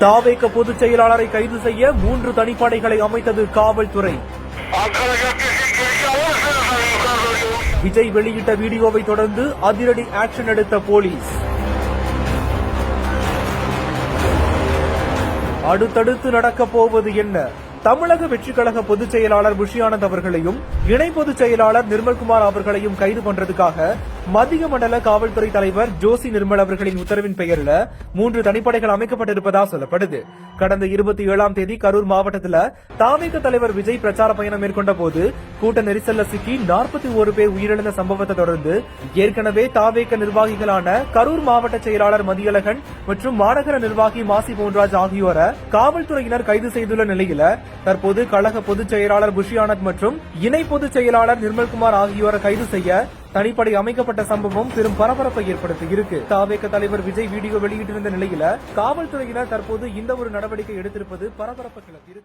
தாவேக பொதுச் செயலாளரை கைது செய்ய 3 தனிப்படைகளை அமைத்தது காவல்துறை. விஜய் வெளியிட்ட வீடியோவை தொடர்ந்து அதிரடி ஆக்ஷன் எடுத்த போலீஸ். அடுத்தடுத்து நடக்கப் போவது என்ன? தமிழக வெற்றிக் கழக பொதுச் செயலாளர் புஷி ஆனந்த் அவர்களையும் இணை பொதுச் செயலாளர் நிர்மல்குமார் அவர்களையும் கைது பண்றதுக்காக மத்திய மண்டல காவல்துறை தலைவர் ஜோசி நிர்மல் அவர்களின் உத்தரவின் பெயரில் 3 தனிப்படைகள் அமைக்கப்பட்டிருப்பதாக சொல்லப்படுது. கடந்த 27ஆம் தேதி கரூர் மாவட்டத்தில் தாவேக தலைவர் விஜய் பிரச்சார பயணம் மேற்கொண்ட போது கூட்ட நெரிசல்ல சிக்கி 41 பேர் உயிரிழந்த சம்பவத்தை தொடர்ந்து ஏற்கனவே தாவேக நிர்வாகிகளான கரூர் மாவட்ட செயலாளர் மதியழகன் மற்றும் மாநகர நிர்வாகி மாசி போன்ராஜ் ஆகியோரை காவல்துறையினர் கைது செய்துள்ள நிலையில தற்போது கழக பொதுச் செயலாளர் புஷி ஆனந்த் மற்றும் இணை பொதுச் செயலாளர் நிர்மல்குமார் ஆகியோரை கைது செய்ய தனிப்படை அமைக்கப்பட்ட சம்பவம் பெரும் பரபரப்பை ஏற்படுத்தியிருக்கு. தாவேக தலைவர் விஜய் வீடியோ வெளியிட்டிருந்த நிலையில காவல்துறையினர் தற்போது இந்த ஒரு நடவடிக்கை எடுத்திருப்பது பரபரப்பு கிளப்பியிருக்கு.